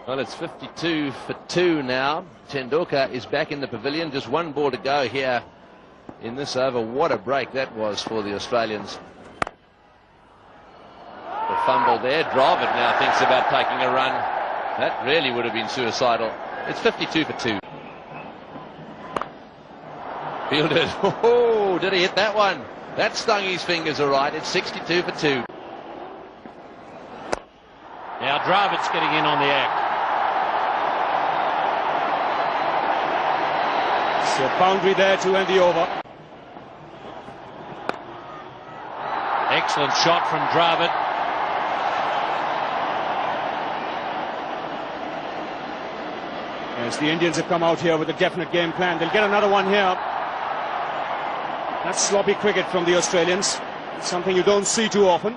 Well, it's 52 for 2 now. Tendulkar is back in the pavilion. Just one ball to go here in this over. What a break that was for the Australians. The fumble there. Dravid now thinks about taking a run. That really would have been suicidal. It's 52 for 2. Fielded. Oh, did he hit that one? That stung his fingers all right. It's 62 for 2. Now Dravid's getting in on the act. So boundary there to end the over. Excellent shot from Dravid. Yes, the Indians have come out here with a definite game plan. They'll get another one here. That's sloppy cricket from the Australians. Something you don't see too often.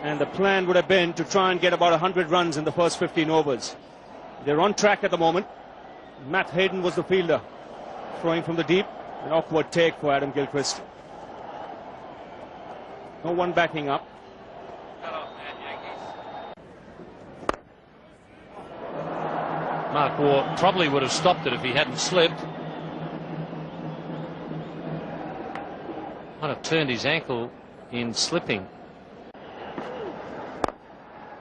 And the plan would have been to try and get about 100 runs in the first 15 overs. They're on track at the moment. Matt Hayden was the fielder, throwing from the deep. An awkward take for Adam Gilchrist. No one backing up. Mark Waugh probably would have stopped it if he hadn't slipped. Might have turned his ankle in slipping.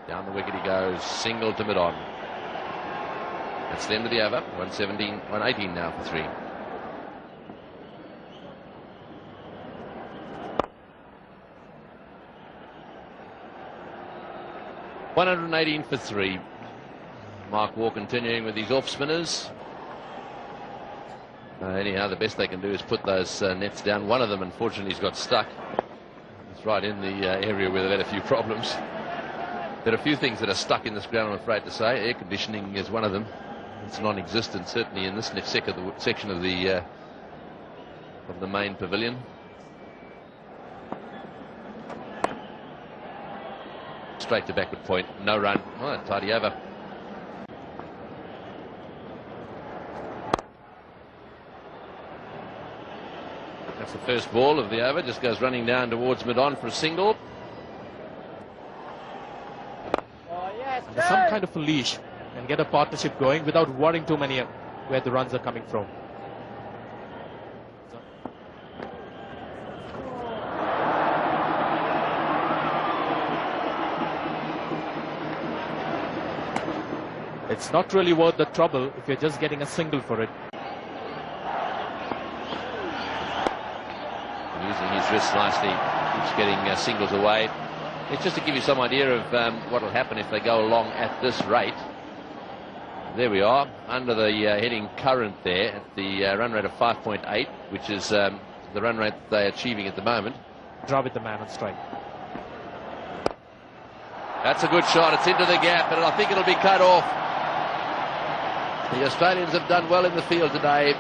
Down the wicket he goes, single to mid-on. That's the end of the over. 117, 118 now for 3. $118 for 3. Mark Waugh continuing with his off spinners. Anyhow, the best they can do is put those nets down. One of them, unfortunately, has got stuck. It's right in the area where they've had a few problems. There are a few things that are stuck in this ground, I'm afraid to say. Air conditioning is one of them. It's non-existent, certainly in this section of the main pavilion. Straight to backward point, no run. Oh, tidy over. That's the first ball of the over. Just goes running down towards mid-on for a single. There's some kind of a leash and get a partnership going without worrying too many where the runs are coming from. It's not really worth the trouble if you're just getting a single for it. Using his wrist nicely, keeps getting singles away. It's just to give you some idea of what will happen if they go along at this rate. There we are, under the heading current there, at the run rate of 5.8, which is the run rate they're achieving at the moment. Dravid the man on strike. That's a good shot, it's into the gap, and I think it'll be cut off. The Australians have done well in the field today.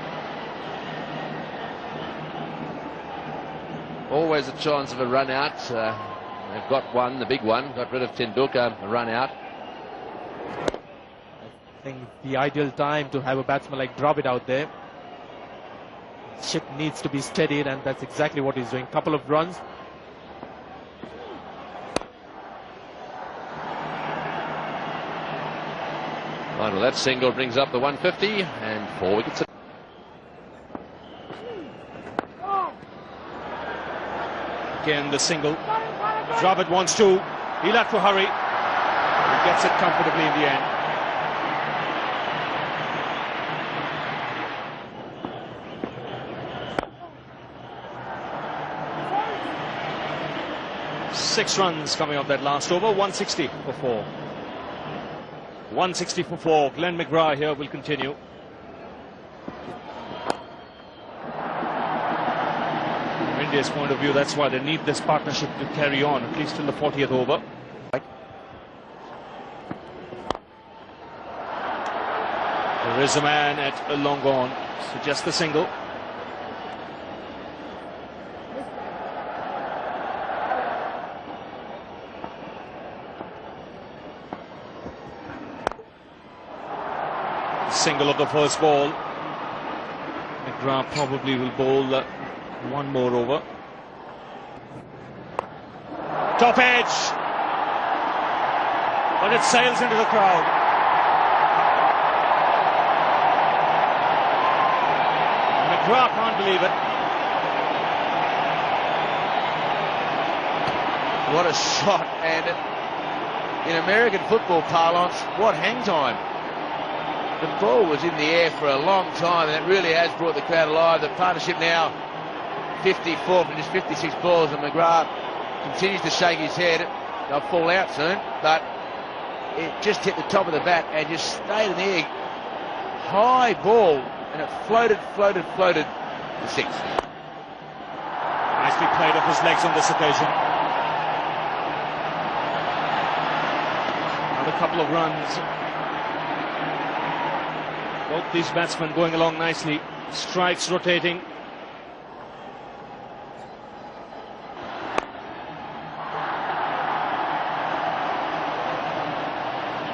Always a chance of a run out. They've got one, the big one, got rid of Tendulkar, a run out. I think the ideal time to have a batsman like Dravid out there. Ship needs to be steadied, and that's exactly what he's doing. Couple of runs. Well, that single brings up the 150 and 4 wickets. Again, the single. Dravid wants to. He'll have to hurry. He gets it comfortably in the end. Six runs coming off that last over. 160 for 4. 160 for 4. Glenn McGrath here will continue. From India's point of view, that's why they need this partnership to carry on, at least till the 40th over. There is a man at a long on, so just the single. Single of the first ball. McGrath probably will bowl one more over. Top edge. but it sails into the crowd. McGrath can't believe it. What a shot, and in American football parlance, what hang time. The ball was in the air for a long time, and it really has brought the crowd alive. The partnership now 54 from just 56 balls, and McGrath continues to shake his head. They'll fall out soon, but it just hit the top of the bat and just stayed in the air. High ball, and it floated to six. Nicely played off his legs on this occasion. Another couple of runs. Both these batsmen going along nicely. Strikes rotating.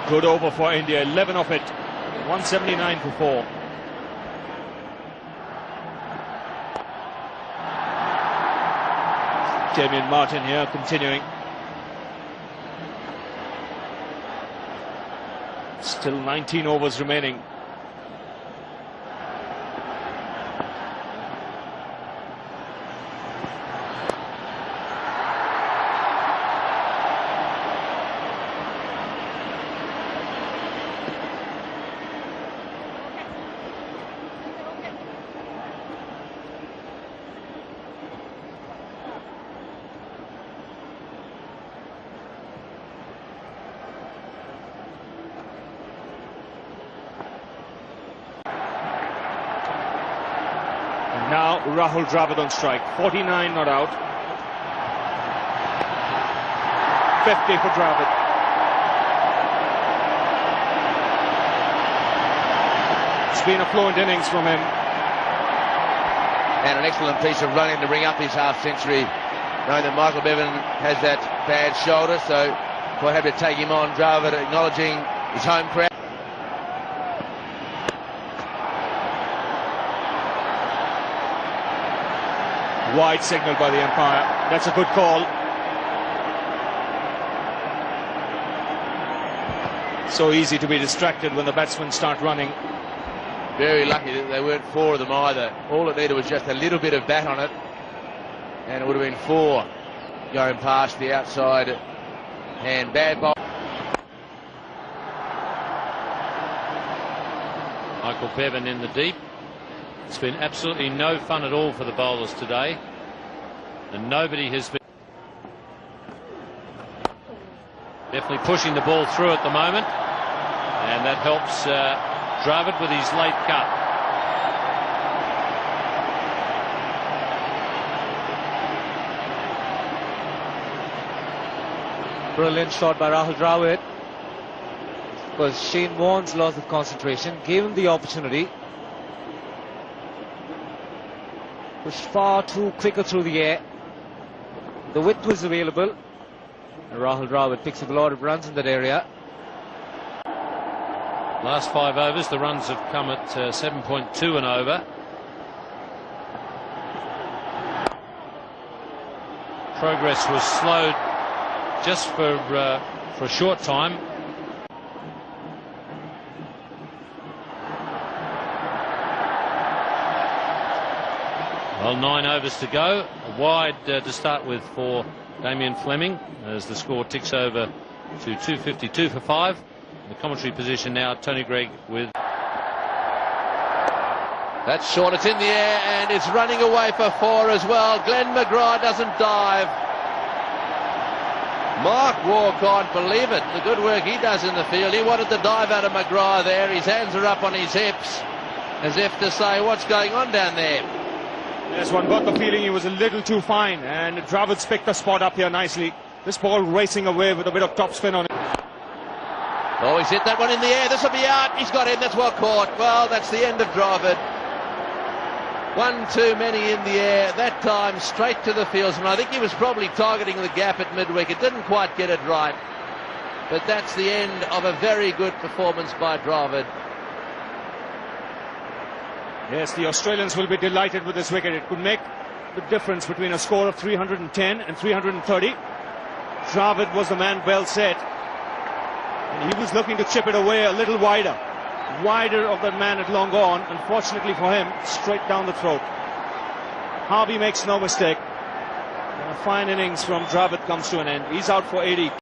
Good over for India, 11 of it, 179 for 4. Damien Martin here continuing. Still 19 overs remaining. Now Rahul Dravid on strike, 49 not out. 50 for Dravid. It's been a fluent innings from him. And an excellent piece of running to bring up his half-century, knowing that Michael Bevan has that bad shoulder, so quite happy to take him on. Dravid acknowledging his home crowd. Wide signal by the umpire. That's a good call. So easy to be distracted when the batsmen start running. Very lucky that they weren't four of them either. All it needed was just a little bit of bat on it, and it would have been four going past the outside hand. Bad ball. Michael Bevan in the deep. It's been absolutely no fun at all for the bowlers today, and nobody has been definitely pushing the ball through at the moment, and that helps Dravid with his late cut. Brilliant shot by Rahul Dravid, because Shane Warne's loss of concentration gave him the opportunity. Pushed far too quicker through the air. The width was available. And Rahul Dravid picks up a lot of runs in that area. Last 5 overs, the runs have come at 7.2 and over. Progress was slowed just for a short time. Well, 9 overs to go. A wide to start with for Damien Fleming as the score ticks over to 252 for 5. In the commentary position now, Tony Gregg with... That's short, it's in the air, and it's running away for 4 as well. Glenn McGrath doesn't dive. Mark Waugh can't believe it, the good work he does in the field. He wanted to dive out of McGrath there. His hands are up on his hips, as if to say, what's going on down there? Yes, one got the feeling he was a little too fine, and Dravid's picked the spot up here nicely. This ball racing away with a bit of topspin on it. Oh, he's hit that one in the air. This will be out. He's got him. That's well caught. Well, that's the end of Dravid. One too many in the air. That time straight to the fieldsman. I think he was probably targeting the gap at mid-wicket. Didn't quite get it right. But that's the end of a very good performance by Dravid. Yes, the Australians will be delighted with this wicket. It could make the difference between a score of 310 and 330. Dravid was the man well set. And he was looking to chip it away a little wider of that man at long on. Unfortunately for him, straight down the throat. Harvey makes no mistake. And a fine innings from Dravid comes to an end. He's out for 80.